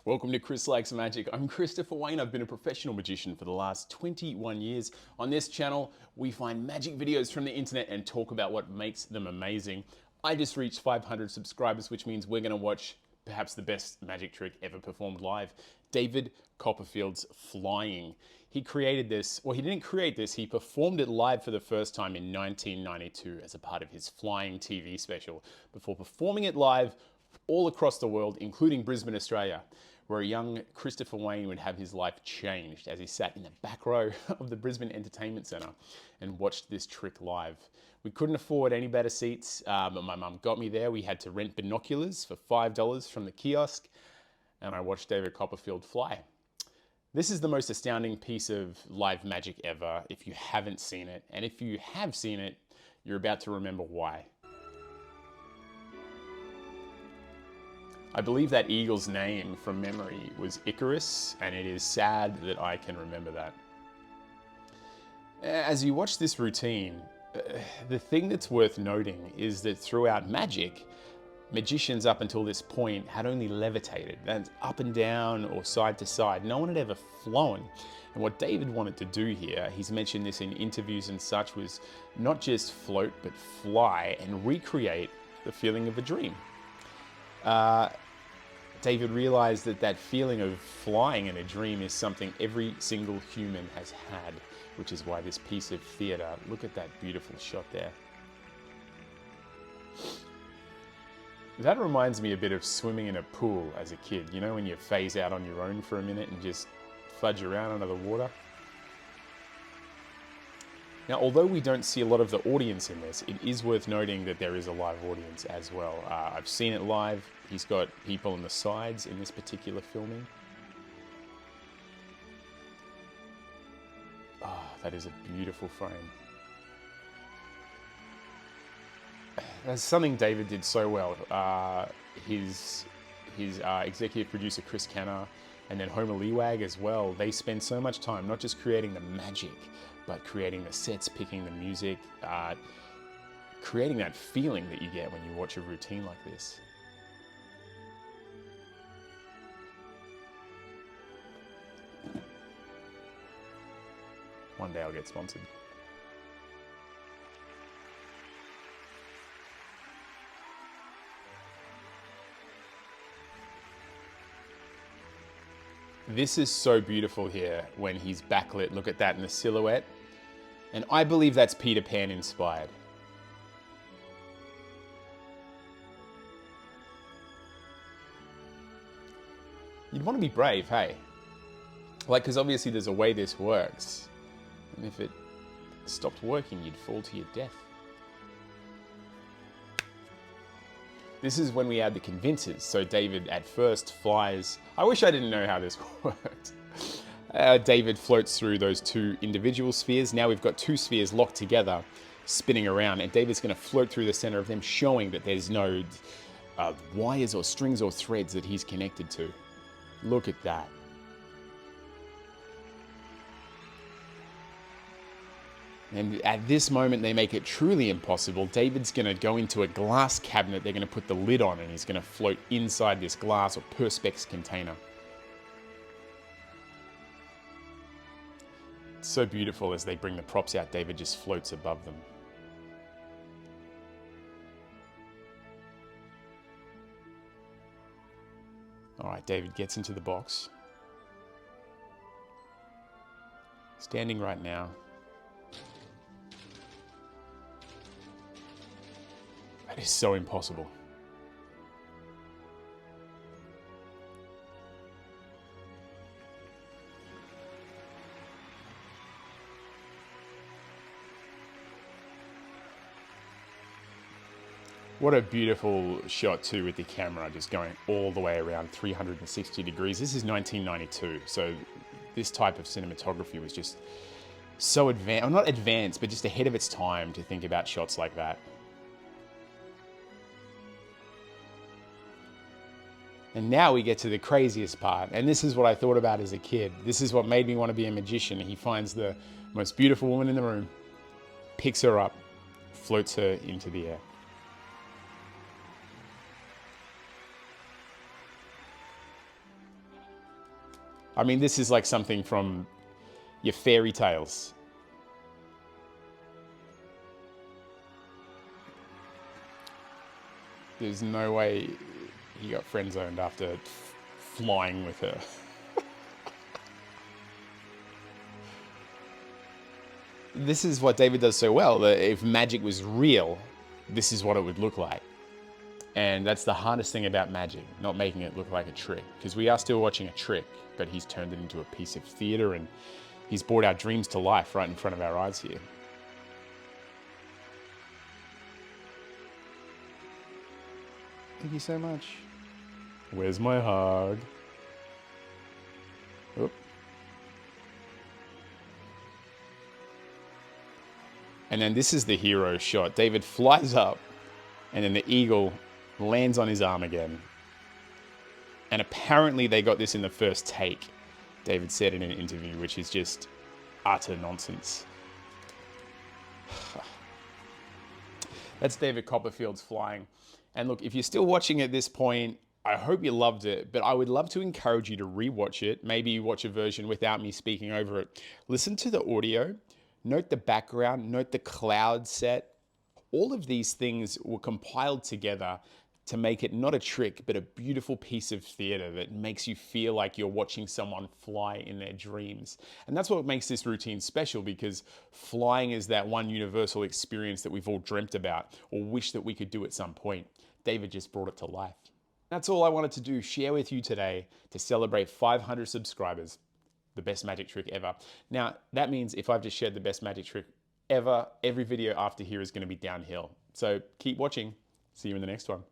Welcome to Chris Likes Magic. I'm Christopher Wayne. I've been a professional magician for the last 21 years. On this channel, we find magic videos from the internet and talk about what makes them amazing. I just reached 500 subscribers, which means we're going to watch perhaps the best magic trick ever performed live. David Copperfield's flying. He created this, well, he didn't create this, he performed it live for the first time in 1992 as a part of his flying TV special, before performing it live all across the world, including Brisbane, Australia, where a young Christopher Wayne would have his life changed as he sat in the back row of the Brisbane Entertainment Centre and watched this trick live. We couldn't afford any better seats, but my mum got me there. We had to rent binoculars for $5 from the kiosk, and I watched David Copperfield fly. This is the most astounding piece of live magic ever if you haven't seen it, and if you have seen it, you're about to remember why. I believe that eagle's name from memory was Icarus, and it is sad that I can remember that. As you watch this routine, the thing that's worth noting is that throughout magic, magicians up until this point had only levitated. That's up and down or side to side. No one had ever flown. And what David wanted to do here, he's mentioned this in interviews and such, was not just float, but fly and recreate the feeling of a dream. David realized that that feeling of flying in a dream is something every single human has had, which is why this piece of theatre, look at that beautiful shot there. That reminds me a bit of swimming in a pool as a kid, you know, when you phase out on your own for a minute and just fudge around under the water. Now, although we don't see a lot of the audience in this, it is worth noting that there is a live audience as well. I've seen it live. He's got people on the sides in this particular filming. Oh, that is a beautiful frame. That's something David did so well. His executive producer, Chris Kenner, and then Homer Leewag as well, they spend so much time not just creating the magic, but creating the sets, picking the music, creating that feeling that you get when you watch a routine like this. One day I'll get sponsored. This is so beautiful here when he's backlit. Look at that in the silhouette. And I believe that's Peter Pan inspired. You'd want to be brave, hey? Like, because obviously there's a way this works. And if it stopped working, you'd fall to your death. This is when we add the convincers. So David at first flies. I wish I didn't know how this worked. David floats through those two individual spheres. Now we've got two spheres locked together, spinning around, and David's going to float through the center of them, showing that there's no wires or strings or threads that he's connected to. Look at that. And at this moment, they make it truly impossible. David's going to go into a glass cabinet. They're going to put the lid on, and he's going to float inside this glass or perspex container. It's so beautiful as they bring the props out. David just floats above them. All right, David gets into the box. Standing right now. That is so impossible. What a beautiful shot too, with the camera just going all the way around 360 degrees. This is 1992, so this type of cinematography was just so advanced, well, not advanced, but just ahead of its time to think about shots like that. And now we get to the craziest part, and this is what I thought about as a kid. This is what made me want to be a magician. He finds the most beautiful woman in the room, picks her up, floats her into the air. I mean, this is like something from your fairy tales. There's no way he got friend zoned after flying with her. This is what David does so well, that if magic was real, this is what it would look like. And that's the hardest thing about magic, not making it look like a trick. Because we are still watching a trick, but he's turned it into a piece of theater and he's brought our dreams to life right in front of our eyes here. Thank you so much. Where's my hug? Oop. And then this is the hero shot. David flies up and then the eagle lands on his arm again. And apparently they got this in the first take, David said in an interview, which is just utter nonsense. That's David Copperfield's flying. And look, if you're still watching at this point, I hope you loved it, but I would love to encourage you to rewatch it. Maybe watch a version without me speaking over it. Listen to the audio, note the background, note the cloud set. All of these things were compiled together to make it not a trick, but a beautiful piece of theater that makes you feel like you're watching someone fly in their dreams. And that's what makes this routine special, because flying is that one universal experience that we've all dreamt about or wish that we could do at some point. David just brought it to life. That's all I wanted to do, share with you today to celebrate 500 subscribers, the best magic trick ever. Now, that means if I've just shared the best magic trick ever, every video after here is going to be downhill. So keep watching. See you in the next one.